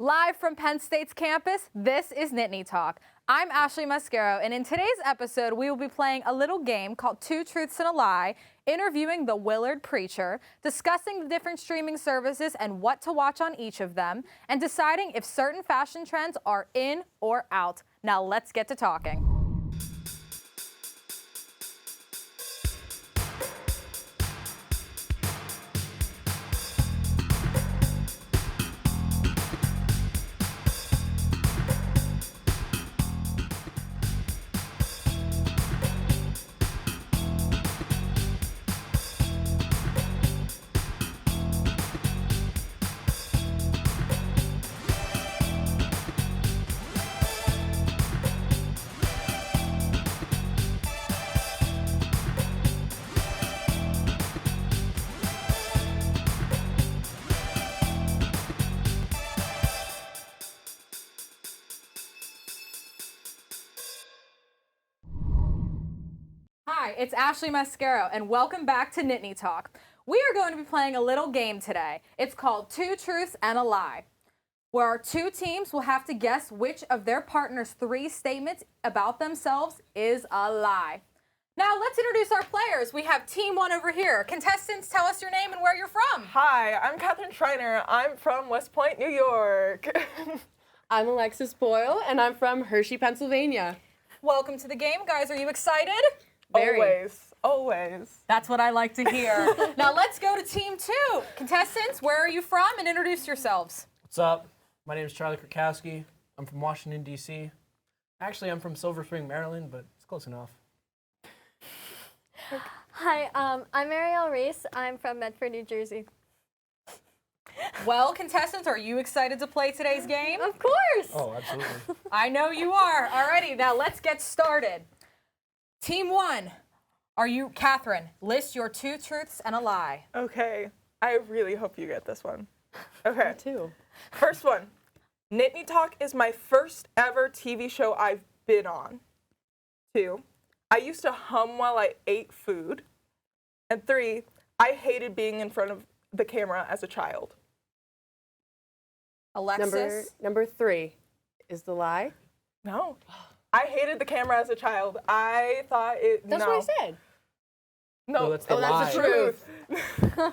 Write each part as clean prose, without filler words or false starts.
Live from Penn State's campus, this is Nittany Talk. I'm Ashley Mascaro, and in today's episode, we will be playing a little game called Two Truths and a Lie, interviewing the Willard Preacher, discussing the different streaming services and what to watch on each of them, and deciding if certain fashion trends are in or out. Now let's get to talking. Hi, it's Ashley Mascaro, and welcome back to Nittany Talk. We are going to be playing a little game today. It's called Two Truths and a Lie, where our two teams will have to guess which of their partner's three statements about themselves is a lie. Now, let's introduce our players. We have Team 1 over here. Contestants, tell us your name and where you're from. Hi, I'm Catherine Schreiner. I'm from West Point, New York. I'm Alexis Boyle, and I'm from Hershey, Pennsylvania. Welcome to the game, guys. Are you excited? Very. Always. That's what I like to hear. Now let's go to Team 2. Contestants, where are you from? And introduce yourselves. What's up? My name is Charlie Krakowski. I'm from Washington, D.C. Actually, I'm from Silver Spring, Maryland, but it's close enough. Hi, I'm Ariel Reese. I'm from Medford, New Jersey. Well, contestants, are you excited to play today's game? Of course! Oh, absolutely. I know you are. Alrighty, now let's get started. Team 1, are you, Catherine, list your two truths and a lie. Okay, I really hope you get this one. Okay. Me too. First one, Nittany Talk is my first ever TV show I've been on. 2, I used to hum while I ate food. And 3, I hated being in front of the camera as a child. Alexis? Number 3 is the lie. No. I hated the camera as a child. I thought it, That's no. what I said. No, No, that's the that's the lie. truth.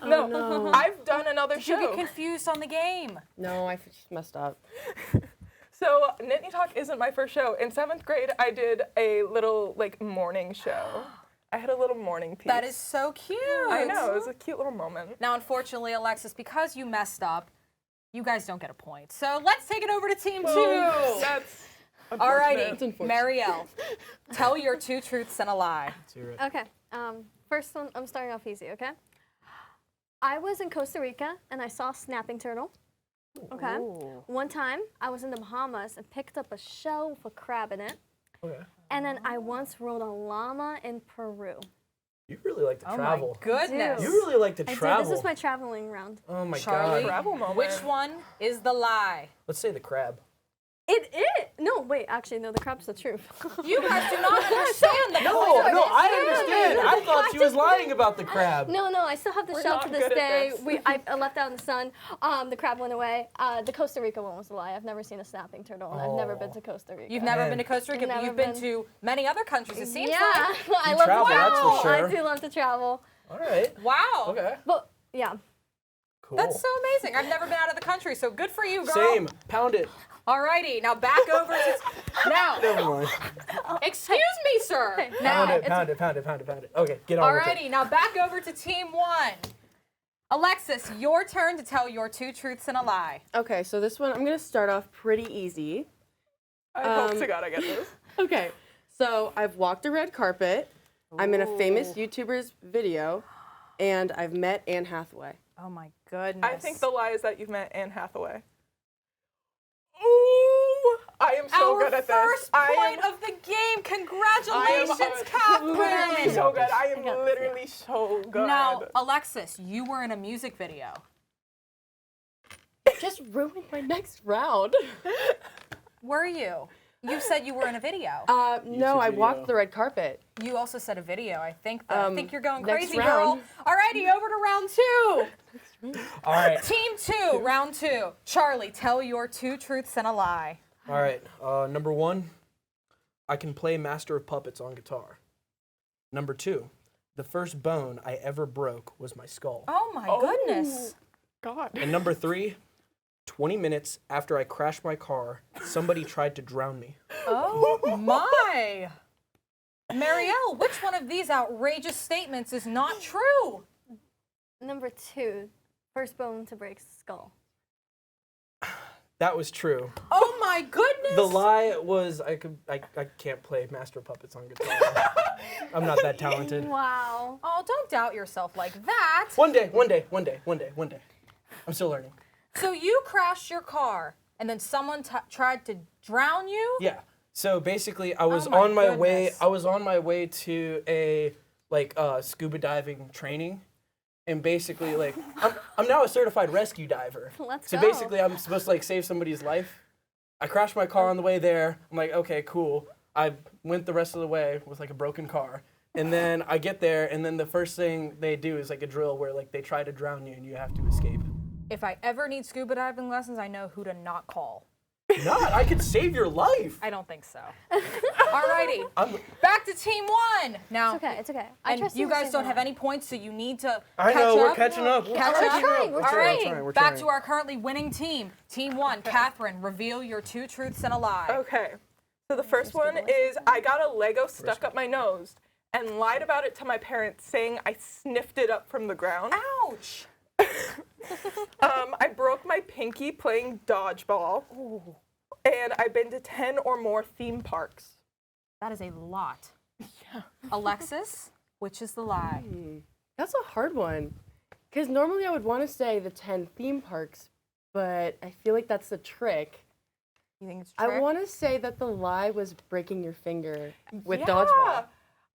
No, no. I've done another Did you show. get confused on the game? No, I just messed up. So Nittany Talk isn't my first show. In 7th grade, I did a little morning show. I had a little morning piece. That is so cute. I know, it was a cute little moment. Now, unfortunately, Alexis, because you messed up, you guys don't get a point. So let's take it over to Team 2. That's Alrighty, unfortunate. Marielle, tell your two truths and a lie. Let's hear it. Okay, first one, I'm starting off easy, okay? I was in Costa Rica, and I saw a snapping turtle. Okay. Ooh. One time, I was in the Bahamas and picked up a shell with a crab in it. Okay. And then I once rode a llama in Peru. You really like to travel. My goodness. You really like to I travel. did. This is my traveling round. Oh my Charlie, God. Travel moment. which one is the lie? Let's say the crab. It is. No, wait, actually, no, the crab's the truth. You guys do not understand the No, point. no, I understand. I thought she was lying about the crab. No, I still have the We're shell not to this good at day. this. I left out in the sun. The crab went away. The Costa Rica one was a lie. I've never seen a snapping turtle. And I've never been to Costa Rica. You've never Man. been to Costa Rica, but Never you've been been. to many other countries, it seems Yeah, like. I You love travel, to that's travel. for sure. I do love to travel. All right. Wow. Okay. But yeah, Cool. That's so amazing. I've never been out of the country, so good for you, girl. Same. Pound it. Alrighty, now back over to... Now, Never mind. excuse me, sir. Now, Pound it. Okay, get on with it. alrighty, now back over to Team 1. Alexis, your turn to tell your two truths and a lie. Okay, so this one, I'm going to start off pretty easy. I hope to God I get this. Okay, so I've walked a red carpet. I'm in a famous YouTuber's video, and I've met Anne Hathaway. Oh my goodness. I think the lie is that you've met Anne Hathaway. Ooh, I am so good at this. Our first point of the game. Congratulations, literally Catherine. so good. I am got this, literally so good. Now, Alexis, you were in a music video. Just ruined my next round. Were you? You said you were in a video. No, I walked video. the red carpet. You also said a video. I think I think you're going next crazy, girl. round. Alrighty, over to round 2. All right. Team 2, round 2. Charlie, tell your 2 truths and a lie. All right. Number 1, I can play Master of Puppets on guitar. Number 2, the first bone I ever broke was my skull. Oh my goodness. God. And number 3, 20 minutes after I crashed my car, somebody tried to drown me. Oh my. Marielle, which one of these outrageous statements is not true? Number 2, first bone to break skull. That was true. Oh my goodness. The lie was I can't play Master of Puppets on guitar. I'm not that talented. Wow. Oh, don't doubt yourself like that. One day. I'm still learning. So you crashed your car and then someone tried to drown you? Yeah. So basically, I was Oh my on my way. goodness. I was on my way to a scuba diving training, and basically I'm now a certified rescue diver. Let's So go. basically, I'm supposed to save somebody's life. I crashed my car on the way there. I'm like, okay, cool. I went the rest of the way with a broken car, and then I get there, and then the first thing they do is a drill where they try to drown you, and you have to escape. If I ever need scuba diving lessons, I know who to not call. Not, I could save your life. I don't think so. Alrighty, back to team 1. Now, It's okay. and you guys don't have any points, so you need to I catch know, up. we're catching up. Catch We're up. trying, we're All right, trying. We're back trying. to our currently winning team. Team 1, Catherine, reveal your 2 truths and a lie. Okay. So the first one is I got a Lego stuck up my nose and lied about it to my parents, saying I sniffed it up from the ground. Ouch. I broke my pinky playing dodgeball. And I've been to 10 or more theme parks. That is a lot. Yeah. Alexis, which is the lie? That's a hard one. Because normally I would want to say the 10 theme parks, but I feel like that's the trick. You think it's a trick? I want to say that the lie was breaking your finger with Yeah. dodgeball.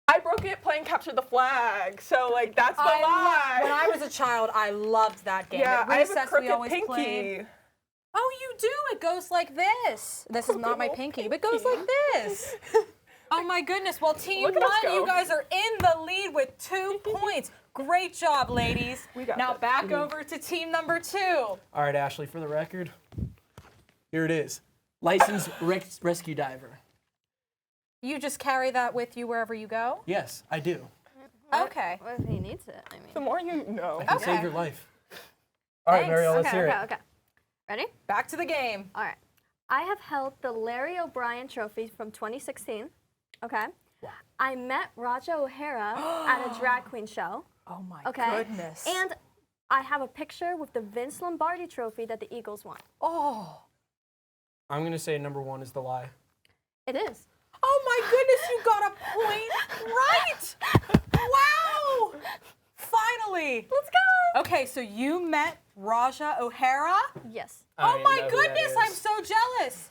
I broke it playing capture the flag. So that's the lie. When I was a child, I loved that game. yeah, At I have a recess, we crooked always pinky. played. Oh, you do? It goes like this. This is not my pinky, but it goes like this. Oh my goodness. Well, team Look at us 1, you go. guys are in the lead with 2 points. Great job, ladies. We got now this. back over to team number 2. All right, Ashley, for the record, here it is. Licensed rescue diver. You just carry that with you wherever you go? Yes, I do. Okay. What if he needs it? I mean. The more you know. I can Okay. save your life. All right, Thanks. Marielle, let's Okay, hear okay, it. okay. Ready? Back to the game. All right. I have held the Larry O'Brien Trophy from 2016. Okay. I met Raja O'Hara at a drag queen show. Oh my Okay. goodness. And I have a picture with the Vince Lombardi Trophy that the Eagles won. oh. I'm going to say number 1 is the lie. It is. Oh my goodness, you got a point right! Wow! Finally. Let's go. Okay, so you met Raja O'Hara? Yes. I Oh don't my even know who that goodness, is. I'm so jealous.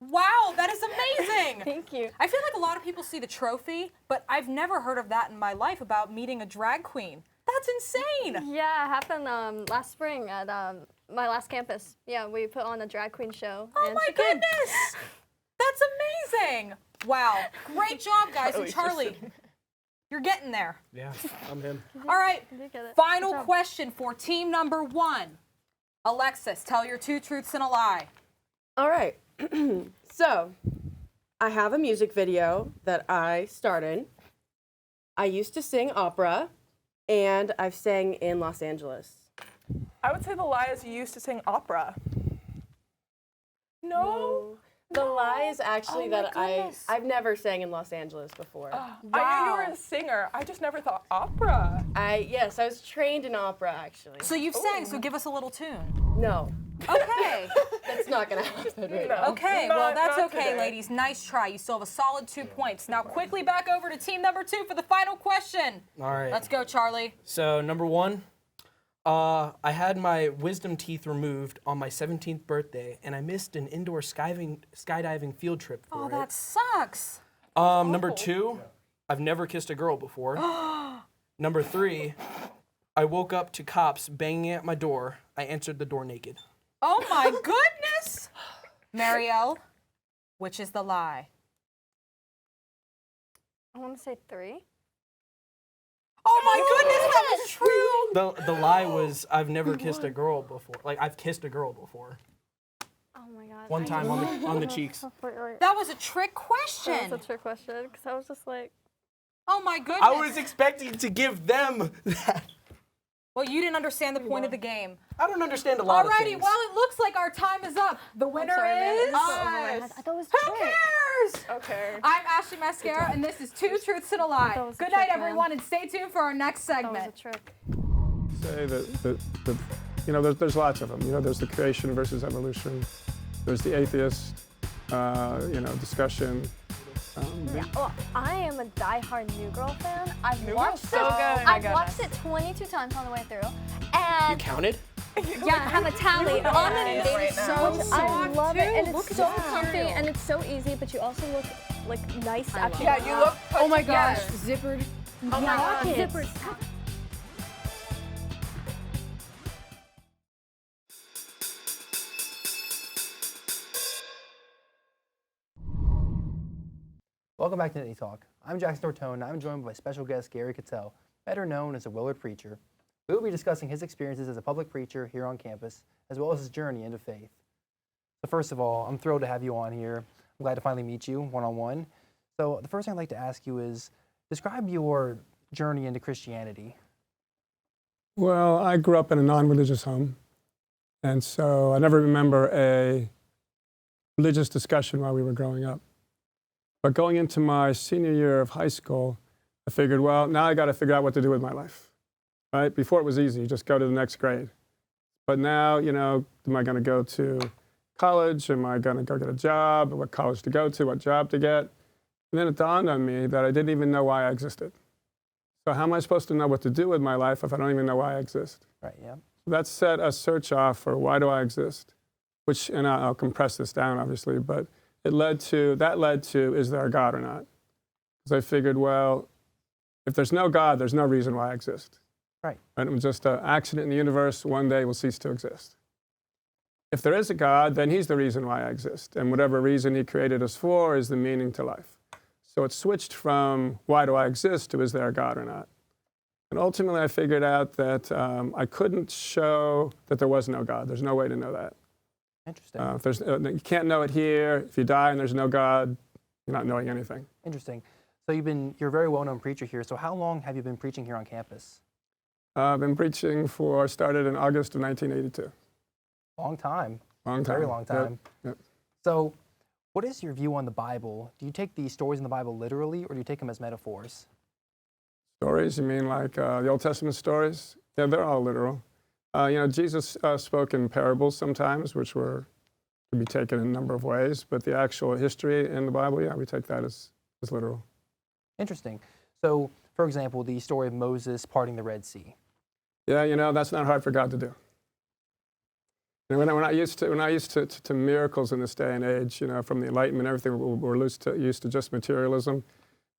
Wow, that is amazing. Thank you. I feel like a lot of people see the trophy, but I've never heard of that in my life about meeting a drag queen. That's insane. Yeah, it happened last spring at my last campus. Yeah, we put on a drag queen show. Oh and my she came. goodness. That's amazing. Wow. Great job, guys. And Charlie, you're getting there. Yeah, I'm him. All right. You did get it. Final Good job. question for team number 1. Alexis, tell your 2 truths and a lie. All right. So, I have a music video that I started. I used to sing opera, and I've sang in Los Angeles. I would say the lie is you used to sing opera. No. The lie is actually Oh my that goodness. I've never sang in Los Angeles before. I knew you were a singer. I just never thought opera. Yes, I was trained in opera actually. So you've sang, so give us a little tune. No, Okay. that's not gonna happen right No. now. Okay, Not- well, that's not okay, today. ladies. Nice try. You still have a solid 2 points. Now, quickly back over to team number 2 for the final question. All right. Let's go, Charlie. So, number 1, I had my wisdom teeth removed on my 17th birthday, and I missed an indoor skydiving field trip for Oh, it. that sucks. Number 2, I've never kissed a girl before. Number 3, I woke up to cops banging at my door. I answered the door naked. Oh, my goodness. Marielle? Which is the lie? I want to say 3. Oh my goodness, that was true! The lie was I've never kissed a girl before. Like I've kissed a girl before. Oh my god. One time on the cheeks. That was a trick question. That was a trick question because I was just like, Oh my goodness. I was expecting to give them that. Well, you didn't understand the point of the game. I don't understand a lot of Alrighty, things. well, it looks like our time is up. The winner is... I thought it was Who trick. cares? Okay. I'm Ashley Mascara, and this is Two Truths and a Lie. That was a Good night, trick, man. everyone, and stay tuned for our next That was a segment. trick. Say that you know, there's lots of them. You know, there's the creation versus evolution. There's the atheist, you know, discussion. Yeah, well, I am a diehard New Girl fan. I've New watched Girl's so it. good. Oh I've watched it 22 times on the way through, and You counted? yeah, I have a tally on it it. right It's now. so I love it, and Look it's so at that. comfy, and it's so easy. But you also look like nice after. Yeah, you look put Oh my together. gosh, zippered. Oh my God. Zippers. Welcome back to Nittany Talk. I'm Jackson Tortone, and I'm joined by special guest Gary Cattell, better known as the Willard Preacher. We will be discussing his experiences as a public preacher here on campus, as well as his journey into faith. So first of all, I'm thrilled to have you on here. I'm glad to finally meet you one-on-one. So the first thing I'd like to ask you is, describe your journey into Christianity. Well, I grew up in a non-religious home, and so I never remember a religious discussion while we were growing up. But going into my senior year of high school, I figured, well, now I got to figure out what to do with my life, right? Before it was easy, you just go to the next grade. But now, you know, am I going to go to college? Am I going to go get a job? What college to go to? What job to get? And then it dawned on me that I didn't even know why I existed. So how am I supposed to know what to do with my life if I don't even know why I exist? Right, yeah. So that set a search off for why do I exist, which, and I'll compress this down, obviously, but that led to, is there a God or not? Because I figured, well, if there's no God, there's no reason why I exist. Right. And it was just an accident in the universe, one day will cease to exist. If there is a God, then he's the reason why I exist. And whatever reason he created us for is the meaning to life. So it switched from why do I exist to is there a God or not? And ultimately I figured out that I couldn't show that there was no God. There's no way to know that. Interesting. If there's, you can't know it here. If you die and there's no God, you're not knowing anything. Interesting. So you're a very well-known preacher here. So how long have you been preaching here on campus? I've been preaching started in August of 1982. Long time. Long time. Very long time. Yep. So what is your view on the Bible? Do you take the stories in the Bible literally, or do you take them as metaphors? Stories, you mean like the Old Testament stories? Yeah, they're all literal. You know, Jesus spoke in parables sometimes, which could be taken in a number of ways, but the actual history in the Bible, yeah, we take that as literal. Interesting. So, for example, the story of Moses parting the Red Sea. Yeah, you know, that's not hard for God to do. You know, we're not used to miracles in this day and age, you know, from the Enlightenment, everything, we're used to just materialism.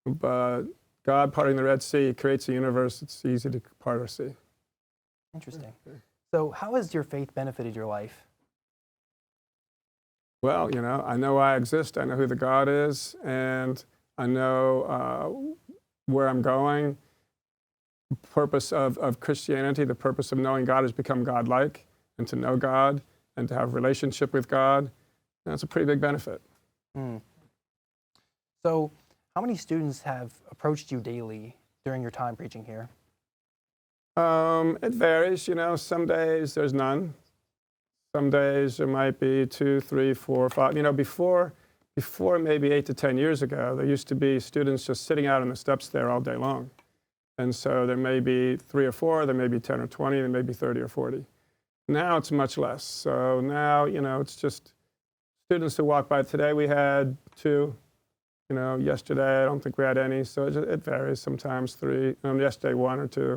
But God parting the Red Sea creates a universe, it's easy to part our sea. Interesting. So how has your faith benefited your life? Well, you know, I know I exist, I know who the God is, and I know where I'm going. The purpose of Christianity, the purpose of knowing God is become God-like, and to know God, and to have a relationship with God. That's a pretty big benefit. Mm. So how many students have approached you daily during your time preaching here? It varies, you know, some days there's none. Some days there might be 2, 3, 4, 5. You know, before maybe 8 to 10 years ago, there used to be students just sitting out on the steps there all day long. And so there may be 3 or 4, there may be 10 or 20, there may be 30 or 40. Now it's much less. So now, you know, it's just students who walk by. Today we had 2. You know, yesterday I don't think we had any. So it varies. Sometimes 3. Yesterday 1 or 2.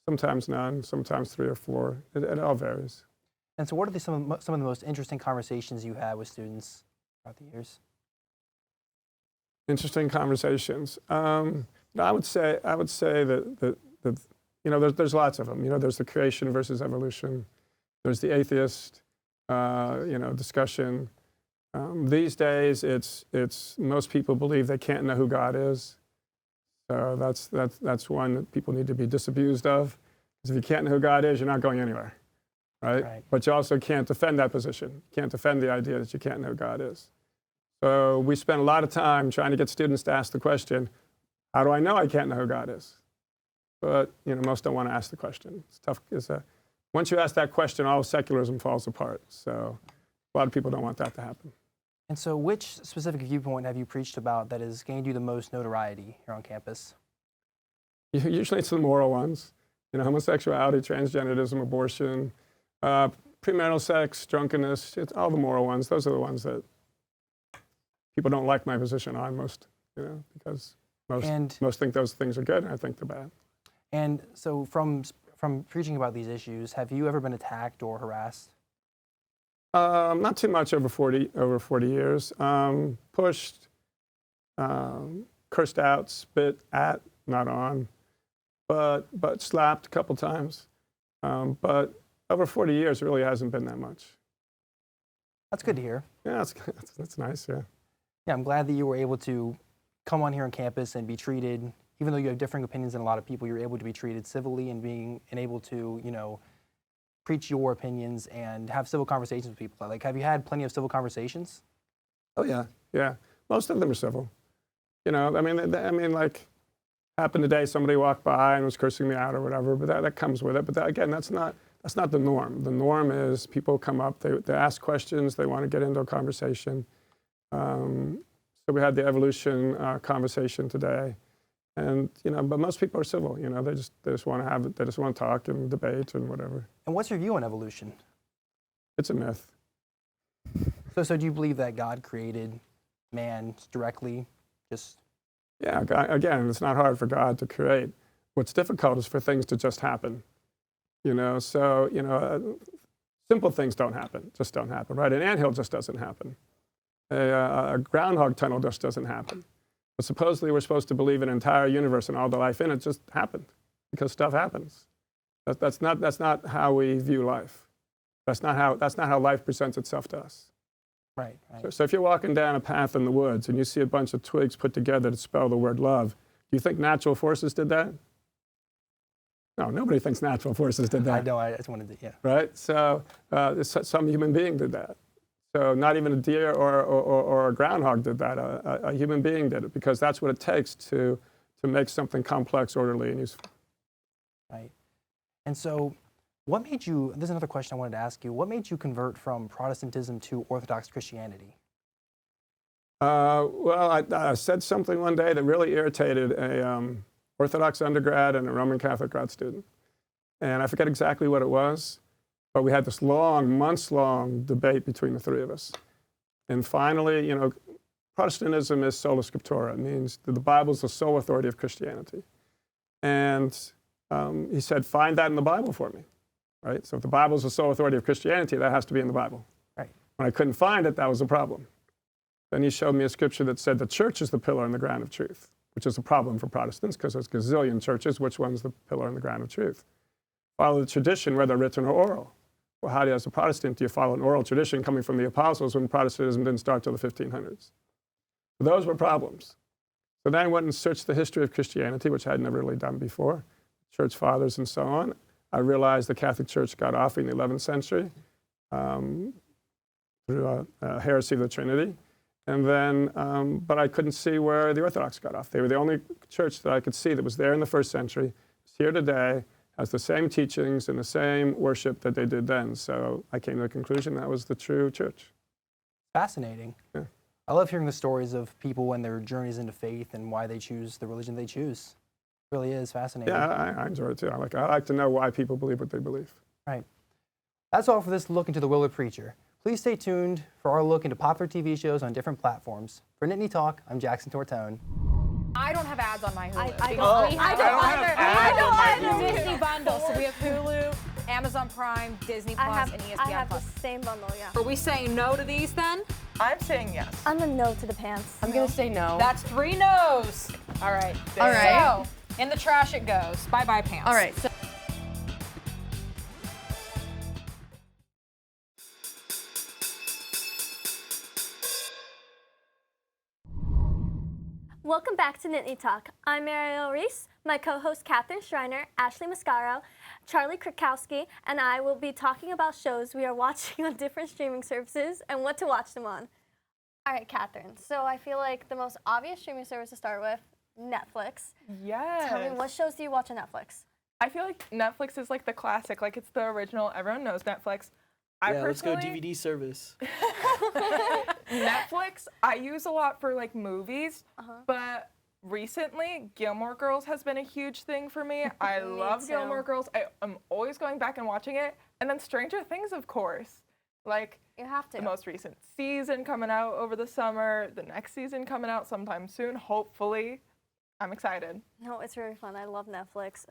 Sometimes none. Sometimes 3 or 4. It all varies. And so what are some of the most interesting conversations you had with students throughout the years? Interesting conversations. I would say that you know, there's lots of them. You know, there's the creation versus evolution. There's the atheist, you know, discussion. These days, it's most people believe they can't know who God is. So that's one that people need to be disabused of. Because if you can't know who God is, you're not going anywhere, right? But you also can't defend that position. You can't defend the idea that you can't know who God is. So we spend a lot of time trying to get students to ask the question, how do I know I can't know who God is? But most don't want to ask the question. It's tough. Once you ask that question, all secularism falls apart. So a lot of people don't want that to happen. And so which specific viewpoint have you preached about that has gained you the most notoriety here on campus? Usually it's the moral ones. Homosexuality, transgenderism, abortion, premarital sex, drunkenness, it's all the moral ones. Those are the ones that people don't like my position on most, because most think those things are good, and I think they're bad. And so from preaching about these issues, have you ever been attacked or harassed? Not too much over 40 years. Pushed, cursed out, spit at, not on, but slapped a couple times. But over 40 years, it really hasn't been that much. That's good to hear. Yeah, that's nice, yeah. Yeah, I'm glad that you were able to come on here on campus and be treated, even though you have differing opinions than a lot of people, you're able to be treated civilly and able to, preach your opinions and have civil conversations with people. Like, have you had plenty of civil conversations? Oh yeah. Most of them are civil. Like happened today. Somebody walked by and was cursing me out or whatever. But that comes with it. But again, that's not the norm. The norm is people come up, they ask questions, they want to get into a conversation. So we had the evolution conversation today. And but most people are civil. They just want to have it. They just want to talk and debate and whatever. And what's your view on evolution? It's a myth. So do you believe that God created man directly? Yeah. Again, it's not hard for God to create. What's difficult is for things to just happen. Simple things don't happen. Just don't happen, right? An anthill just doesn't happen. A groundhog tunnel just doesn't happen. But supposedly we're supposed to believe an entire universe and all the life in it just happened because stuff happens. That's not how we view life. That's not how life presents itself to us. Right. So if you're walking down a path in the woods and you see a bunch of twigs put together to spell the word love, do you think natural forces did that? No, nobody thinks natural forces did that. I know. I just wanted to, yeah. Right. So some human being did that. So not even a deer or a groundhog did that. A human being did it because that's what it takes to make something complex, orderly, and useful. Right. And so what made you, this is another question I wanted to ask you, what made you convert from Protestantism to Orthodox Christianity? Well, I said something one day that really irritated a Orthodox undergrad and a Roman Catholic grad student. And I forget exactly what it was. But we had this months-long debate between the three of us. And finally, Protestantism is sola scriptura. It means that the Bible is the sole authority of Christianity. And he said, find that in the Bible for me, right? So if the Bible is the sole authority of Christianity, that has to be in the Bible. Right. When I couldn't find it, that was a problem. Then he showed me a scripture that said the church is the pillar and the ground of truth, which is a problem for Protestants because there's a gazillion churches. Which one's the pillar and the ground of truth? Follow the tradition, whether written or oral. Well, how do you, as a Protestant, do you follow an oral tradition coming from the apostles when Protestantism didn't start till the 1500s? So those were problems. So then I went and searched the history of Christianity, which I had never really done before, church fathers and so on. I realized the Catholic Church got off in the 11th century through a heresy of the Trinity. And then, but I couldn't see where the Orthodox got off. They were the only church that I could see that was there in the first century, is here today, has the same teachings and the same worship that they did then. So I came to the conclusion that was the true church. Fascinating. Yeah. I love hearing the stories of people and their journeys into faith and why they choose the religion they choose. It really is fascinating. Yeah, I enjoy it too. I like to know why people believe what they believe. Right. That's all for this look into the Willard Preacher. Please stay tuned for our look into popular TV shows on different platforms. For Nittany Talk, I'm Jackson Tortone. I don't have ads on my Hulu. I don't either. Disney bundle. So we have Hulu, Amazon Prime, Disney Plus, and ESPN I have Plus. the same bundle, yeah. Are we saying no to these then? I'm saying yes. I'm a no to the pants. I'm going to say no. That's 3 no's. All right. All right. So, in the trash it goes. Bye-bye pants. All right. So Welcome back to Nittany Talk. I'm Mariel Reese. My co-host Catherine Schreiner, Ashley Mascaro, Charlie Krakowski, and I will be talking about shows we are watching on different streaming services and what to watch them on. All right, Catherine. So I feel like the most obvious streaming service to start with, Netflix. Yes. Tell me, what shows do you watch on Netflix? I feel like Netflix is like the classic, like it's the original. Everyone knows Netflix. Let's go DVD service. Netflix, I use a lot for like movies, but recently Gilmore Girls has been a huge thing for me. I love too. Gilmore Girls. I'm always going back and watching it. And then Stranger Things, of course. Like You have to. the most recent season coming out over the summer, the next season coming out sometime soon, hopefully. I'm excited. No, it's very fun. I love Netflix.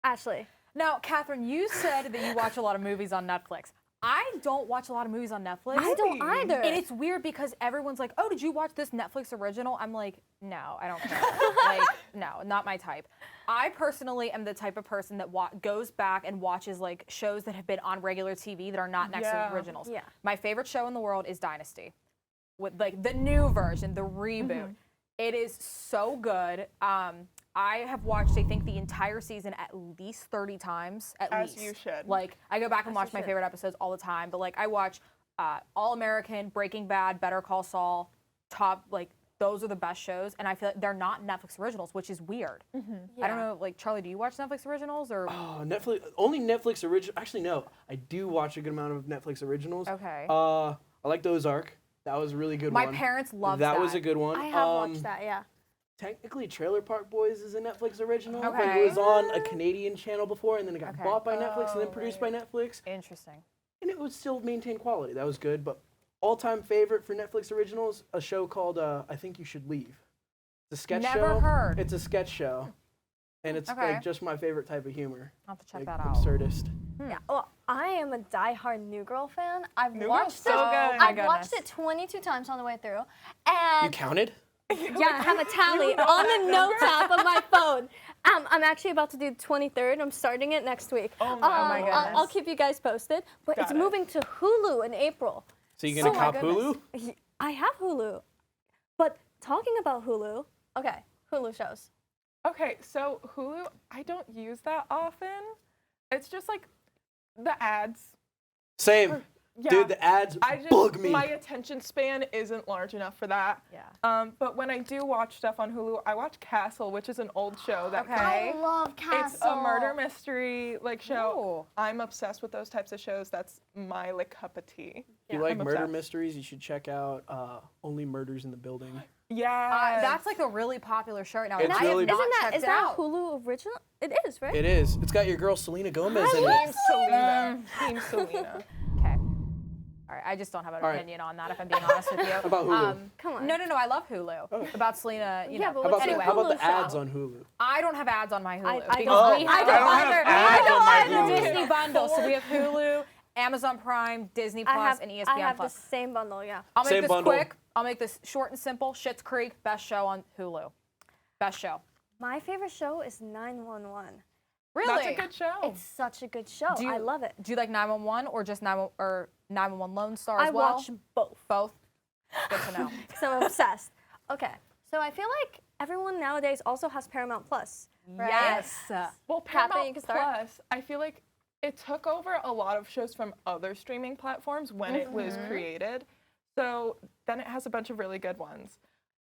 Ashley. Now, Catherine, you said that you watch a lot of movies on Netflix. I don't watch a lot of movies on Netflix. I don't either. And it's weird because everyone's like, oh, did you watch this Netflix original? I'm like, no, I don't care. Like, no, not my type. I personally am the type of person that goes back and watches like shows that have been on regular TV that are not Netflix originals. Yeah. My favorite show in the world is Dynasty, with like the new version, the reboot. It is so good. I have watched, I think, the entire season at least 30 times, at least. As you should. Like, I go back and As watch you my should. favorite episodes all the time, but like, I watch All American, Breaking Bad, Better Call Saul, those are the best shows, and I feel like they're not Netflix originals, which is weird. I don't know, like, Charlie, do you watch Netflix originals, or? Oh, Netflix, only Netflix original. Actually, no, I do watch a good amount of Netflix originals. Okay. I like the Ozark. That was a really good My one. parents loved that. that. Was a good one. I have watched that, yeah. Technically, Trailer Park Boys is a Netflix original. But Okay. it was on a Canadian channel before, and then it got Okay. bought by Netflix, and then produced by Netflix. Interesting. And it would still maintain quality. That was good. But all-time favorite for Netflix originals, a show called I Think You Should Leave. It's a sketch show. Never heard. It's a sketch show. And it's Okay. like just my favorite type of humor. I'll have to check Like, that out. absurdist. Yeah, well, I am a diehard New Girl fan. I've New watched Girl's so good. I've My watched goodness. it 22 times on the way through, You and counted? yeah, I have a tally know on that the notes number? app of my phone. I'm actually about to do 23rd. I'm starting it next week. Oh my goodness. I'll keep you guys posted. But Got it's it. moving to Hulu in April. So you gonna Oh my cop goodness. Hulu? I have Hulu. But talking about Hulu, okay, Hulu shows. Okay, so Hulu, I don't use that often. It's just like the ads. Same. Yeah. Dude, the ads bug me. My attention span isn't large enough for that. Yeah. But when I do watch stuff on Hulu, I watch Castle, which is an old show that Okay. I love Castle. it's a murder mystery like show. Ooh. I'm obsessed with those types of shows. That's my like cup of tea. If you like I'm murder obsessed. mysteries, you should check out Only Murders in the Building. Yeah. That's like a really popular show right now. It's and I really- have not Isn't that checked is it that out. Hulu original? It is, right? It is. It's got your girl Selena Gomez in love it. Selena. Team Selena. Okay. All right. I just don't have an All right. opinion on that, if I'm being honest with you. About Hulu? Come on. No. I love Hulu. About Selena, you Yeah, know. but How about, what's anyway. the how about the Hulu ads show? on Hulu? I don't have ads on my Hulu. I because don't- we I have don't either. either. I have Hulu. the Disney bundle. So we have Hulu, Amazon Prime, Disney Plus, and ESPN I have Plus. the same bundle, yeah. I'll make Same this bundle. quick. I'll make this short and simple. Schitt's Creek, best show on Hulu. Best show. My favorite show is 911. Really? That's a good show. It's such a good show. Do you- I love it. Do you like 911 or just 911 Lone Star as I well? watch both. Both. Good to know. So I'm obsessed. Okay, so I feel like everyone nowadays also has Paramount Plus, right? Yes. Well, Catherine, Paramount you can start. Plus, I feel like it took over a lot of shows from other streaming platforms when it was created. So then it has a bunch of really good ones.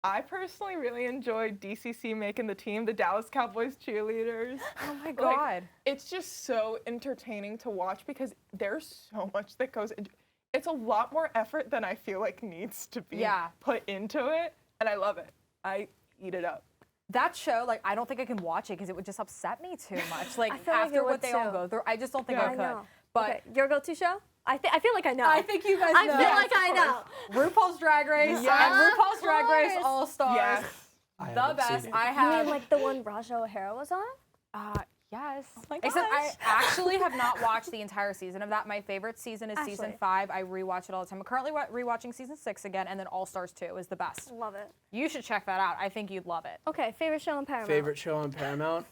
I personally really enjoyed DCC making the team, the Dallas Cowboys cheerleaders. Oh my Like, God. it's just so entertaining to watch because there's so much that goes into it's a lot more effort than I feel like needs to be Yeah. put into it, and I love it. I eat it up. That show, like, I don't think I can watch it because it would just upset me too much. Like, I feel like after it what would they all too. go through, I just don't think Yeah. I I could. know. But Okay, your go-to show? I feel like I know. I think you guys I know. feel like I know. RuPaul's Drag Race Yes. and RuPaul's Of Drag Race course. All Stars. Yes. I The haven't seen best. it. I You have. mean like the one Raja O'Hara was on? Yes. my Except I gosh. actually have not watched the entire season of that. My favorite season is season Ashley. 5. I rewatch it all the time. I'm currently rewatching season 6 again, and then All Stars 2 is the best. Love it. You should check that out. I think you'd love it. Okay, favorite show on Paramount. Favorite show on Paramount?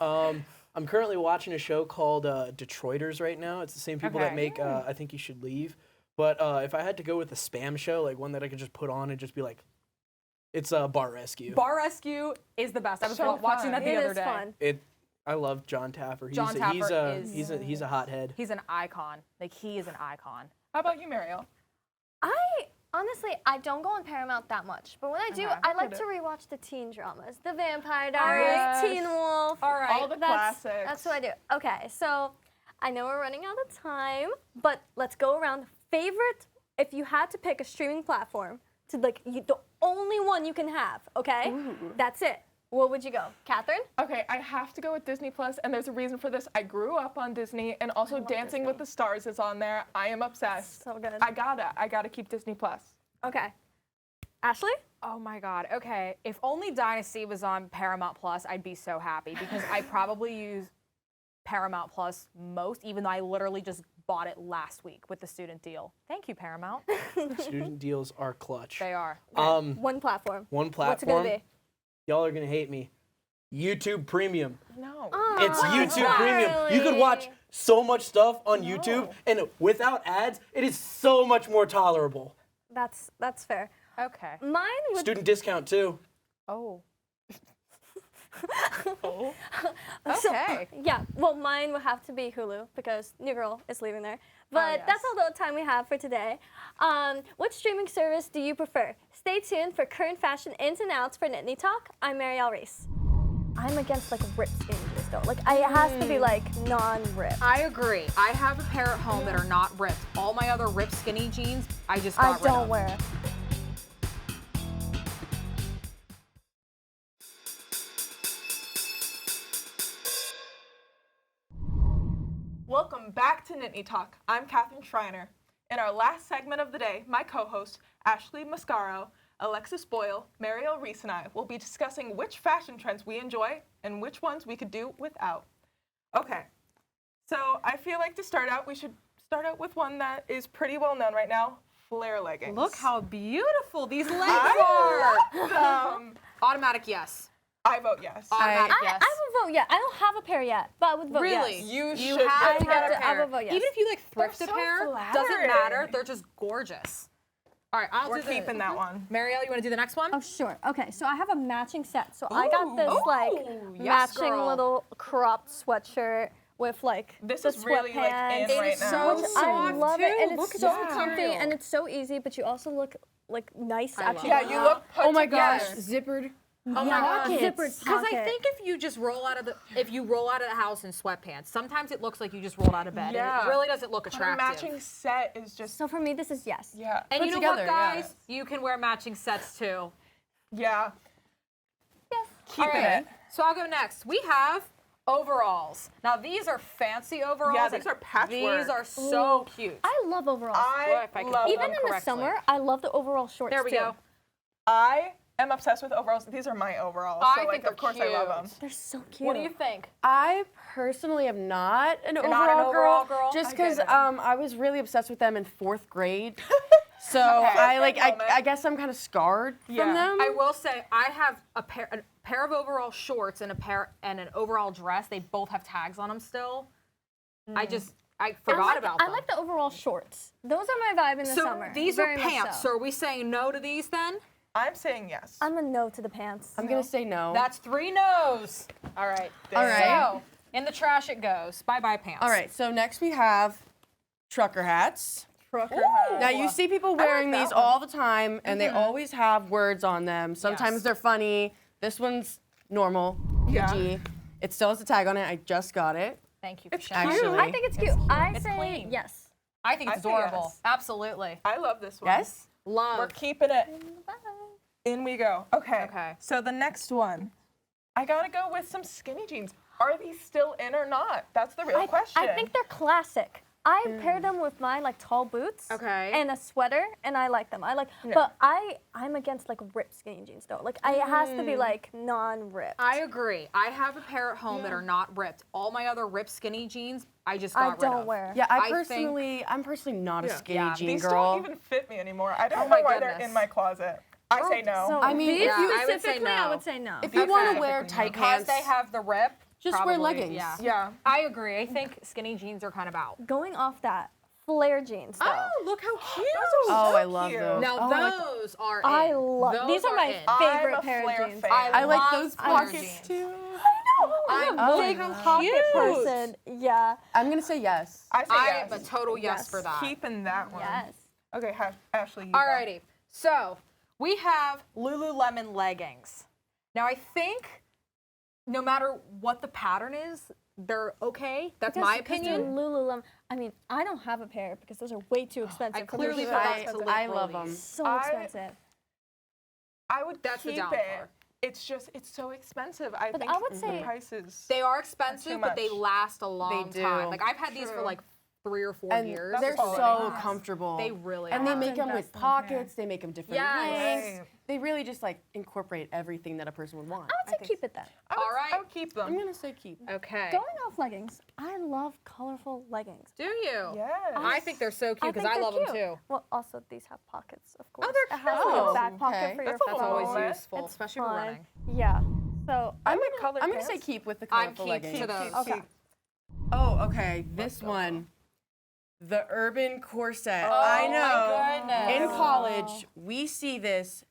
I'm currently watching a show called Detroiters right now. It's the same people that Okay. make I Think You Should Leave. But if I had to go with a spam show, like one that I could just put on and just be like, It's a bar rescue. Bar Rescue is the best. I was So watching that fun. the It other is day. fun. I love John Taffer. John Taffer he's a hothead. He's an icon. Like, he is an icon. How about you, Mariel? Honestly, I don't go on Paramount that much, but when I do, Okay. I like to rewatch the teen dramas, The Vampire Diaries, Teen Wolf. All right. All the classics. That's what I do. Okay, so I know we're running out of time, but let's go around. Favorite, if you had to pick a streaming platform to the only one you can have, okay? That's it. What would you go? Catherine? Okay, I have to go with Disney Plus, and there's a reason for this. I grew up on Disney, and also Dancing with the Stars is on there. I am obsessed. So good. I gotta keep Disney Plus. Okay. Ashley? Oh my God. Okay. If only Dynasty was on Paramount Plus, I'd be so happy because I probably use Paramount Plus most, even though I literally just bought it last week with the student deal. Thank you, Paramount. Student deals are clutch. They are. One platform. One platform. What's it gonna be? Y'all are gonna hate me. YouTube Premium. No. It's YouTube not Premium. You could really. watch so much stuff on YouTube, and without ads, it is so much more tolerable. That's fair. Okay. Mine would Student discount too. Oh. Oh. Okay. Yeah, well, mine would have to be Hulu because New Girl is leaving there. But yes. that's all the time we have for today. What streaming service do you prefer? Stay tuned for current fashion ins and outs for Nittany Talk. I'm Marielle Reese. I'm against like ripped skinny jeans though. Like it has to be like non-ripped. I agree. I have a pair at home that are not ripped. All my other ripped skinny jeans, I just got rid of. I don't wear. Welcome back to Nittany Talk. I'm Catherine Schreiner. In our last segment of the day, my co-hosts Ashley Mascaro, Alexis Boyle, Mariel Reese, and I will be discussing which fashion trends we enjoy and which ones we could do without. Okay, so I feel like to start out, we should start out with one that is pretty well known right now, flare leggings. Look how beautiful these legs I are. love them. Automatic yes. I vote yes. Automatic yes. I would vote yeah. I don't have a pair yet, but I would vote Really? yes. You You should have vote to get yes. a pair. I would vote yes. Even if you like thrift They're a so pair, flattering. doesn't matter. They're just gorgeous. All right, We're keeping that one. Marielle, you want to do the next one? Oh, sure. Okay, so I have a matching set. So I got this like yes, matching girl. little cropped sweatshirt with like This the is really like sweatpants. in right is now. so Which soft, I love it, too. and Look it's at so that comfy, material. and it's so easy. But you also look like nice. I Actually, love Yeah, you look put Oh my together. gosh, zippered. Oh my God. Zippered Because I pocket. think if you roll out of the house in sweatpants, sometimes it looks like you just rolled out of bed. Yeah. And it really doesn't look But a attractive. matching set is just, So for me, this is yes. yeah. And Put you know together, what, yeah. guys? You can wear matching sets too. Yeah. Yes. Keep Okay. it. So I'll go next. We have overalls. Now these are fancy overalls. Yeah, these and are patchwork. These are so cute. I love overalls. I if I can love keep Even them. in the correctly. summer, I love the overall shorts There we too. go. I am obsessed with overalls. These are my overalls. I so think like, they're of course I love cute. them. They're so cute. What do you think? I personally am not an not an overall overall girl? just I because get it. I was really obsessed with them in 4th grade. So Okay. I guess I'm kind of scarred Yeah. from them. I will say I have a pair of overall shorts and an overall dress. They both have tags on them still. I forgot about them. I like the overall shorts. Those are my vibe in the so summer. these Very are much pants. So. So are we saying no to these then? I'm saying yes. I'm a no to the pants. I'm gonna say no. That's 3 no's. All right. All right. So in the trash it goes. Bye-bye pants. All right. So next we have trucker hats. Trucker Now you see people wearing these all the time, and they always have words on them. Sometimes Yes. they're funny. This one's normal, Yeah. PG. It still has a tag on it. I just got it. Thank you for It's sharing. cute. Actually, I think it's cute. I It's say clean. yes. I think it's I say adorable. yes. Absolutely. I love this one. yes. Love. We're keeping it. In we go. Okay. Okay. So the next one, I gotta go with some skinny jeans. Are these still in or not? That's the real question. I think they're classic. I paired them with my like tall boots Okay. and a sweater, and I like them. But I'm against like ripped skinny jeans though. Like it has to be like non-ripped. I agree. I have a pair at home that are not ripped. All my other ripped skinny jeans, I just I got rid don't of. wear. Yeah, I I'm personally not a skinny Yeah. jean These girl. don't even fit me anymore. I don't my know why they're goodness. in my closet. I say no. So I mean, these if you- I would say specifically, I no. would say no. If you want Okay. to wear tight Because pants, they have the rip. just probably, wear leggings. Yeah. yeah. I agree. I think skinny jeans are kind of out. Going off that, flare jeans, though. Oh, look how cute. Oh, I love cute. those. Now Oh, I like those are in. I love Those these are my in. favorite I'm a pair of flare jeans. fan. I like love those flare pockets jeans. too. I'm Oh, a big how pocket cute. person. Yeah. I'm gonna say yes. I say I yes. am a total yes, Yes. for that. Keeping that one. Yes. Okay, Ashley. You go. Alrighty, so we have Lululemon leggings. Now I think no matter what the pattern is, they're okay. That's my Because opinion. they're Lululemon. I mean, I don't have a pair because those are way too expensive. I for me clearly to forgot buy. to lip I roll love 'em. these. So I- expensive. I would That's the keep downfall. it. It's just, it's so expensive. I But think I would the say- prices. They are expensive, but they much. last a long do. time. Like I've had these for True. like 3 or 4 And years. they're quality. so Yes. comfortable. They really and are. they make them Invest with in a pair. pockets. They make them different Yes. lengths. Right. They really just like incorporate everything that a person would want. I would say keep it then. I would, All right. I would keep them. I'm gonna say keep. Okay. Going off leggings, I love colorful leggings. Do you? Yes. I think they're so cute because think I they're love them cute. too. Well, also these have pockets, of course. they're It has like cute. a back pocket Okay. for your That's phone. That's always Oh, useful, It's especially for fun. running. Yeah. So I'm like colored gonna say pants. keep with the I'm colorful keep leggings. to those. Okay. Oh, okay. This one, the urban corset. Oh, I my know. goodness. In college, we see this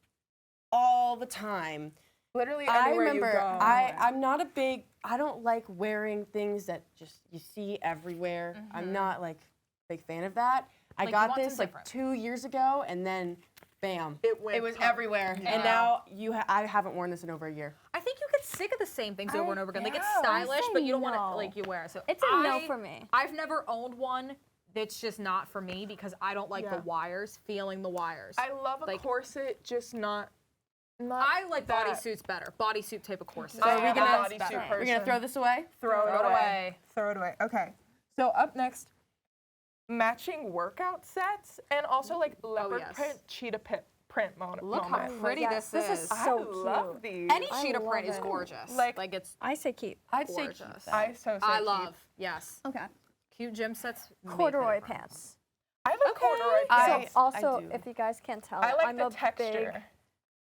all the time. Literally I everywhere remember you go. I'm not a big I don't like wearing things that just you see everywhere. I'm not like a big fan of that. I Like, you got want this some like different. 2 years ago and then bam. It went was pop. everywhere. And now I haven't worn this in over a year. I think you get sick of the same things over and over again. Like it's yeah. stylish, I but say you don't want to no. like you wear. So it's a no for me. I've never owned one. That's just not for me because I don't like the Yeah. wires, feeling the wires. I love a Like- corset, just not. I like that. bodysuits better. Bodysuit type of corset. So are we I'm a gonna- bodysuit better. person. We're gonna throw this away? Throw Throw it it away. away. Throw it away. Okay. So up next, matching workout sets and also like leopard yes. print, cheetah print moment. Look how pretty Yes, this this is. is I so love cute. these. Any I cheetah love print is it. gorgeous. Like- it's I say keep. I'd say gorgeous. keep that. I so say I keep. love. Yes. Okay. Cute gym sets. made for Corduroy different. pants. I have a corduroy I- pants. So also, do. if you guys can't tell, I like I'm the a texture.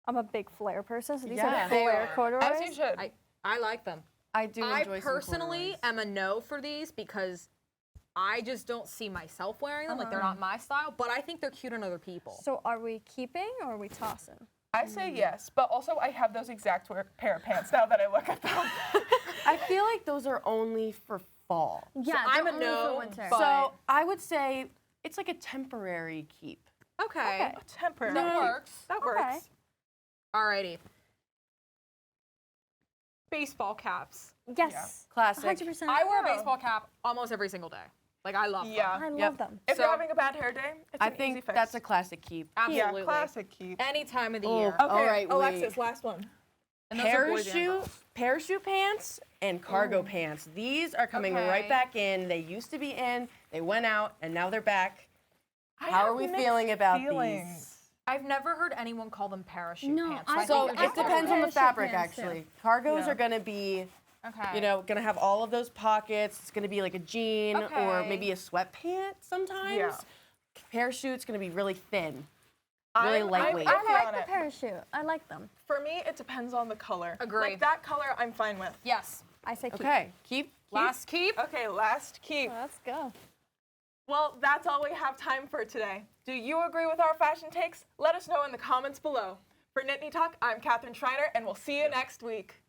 I'm a big flare person, so these Yeah. are They flare are. corduroys. As you should. I like them. I do I enjoy some personally corduroys. am a no for these because I just don't see myself wearing them. Like they're Uh-huh. not my style, but I think they're cute on other people. So are we keeping or are we tossing? I say yes, but also I have those exact pair of pants now that I look at them. I feel like those are only for fall. Yeah, I'm they're a only no, for winter. but- So I would say it's like a temporary keep. Okay. Temporary. That works. That Okay. works. Alrighty. Baseball caps. yes, Classic. 100%. I wear a baseball cap almost every single day. Like I love Yeah. them. I Yep. love them. If So- you're having a bad hair day, it's I an easy think fix. that's a classic keep. Absolutely. Yeah, classic keep. Any time of the Oh, year. Okay, All right, Alexis, wait. last one. And those are boys and Parachute pants and cargo pants. These are coming right Okay. back in. They used to be in, they went out, and now they're back. I How have are we mixed feeling about feelings. these? I've never heard anyone call them parachute No, pants. I I So think it you're just depends on the parachute fabric, pants, too. actually. Cargos Yeah. are gonna be, Okay. you know, gonna have all of those pockets. It's gonna be like a jean or Okay. maybe a sweatpant sometimes. Yeah. Parachute's gonna be really thin. Really I'm lightweight. I iffy like on the it. parachute. I like them. For me, it depends on the color. Agree. Like that color, I'm fine with. Yes. I say keep. Okay, keep. Last keep. Okay, last keep. Let's go. Well, that's all we have time for today. Do you agree with our fashion takes? Let us know in the comments below. For Nittany Talk, I'm Catherine Schreiner, and we'll see you next week.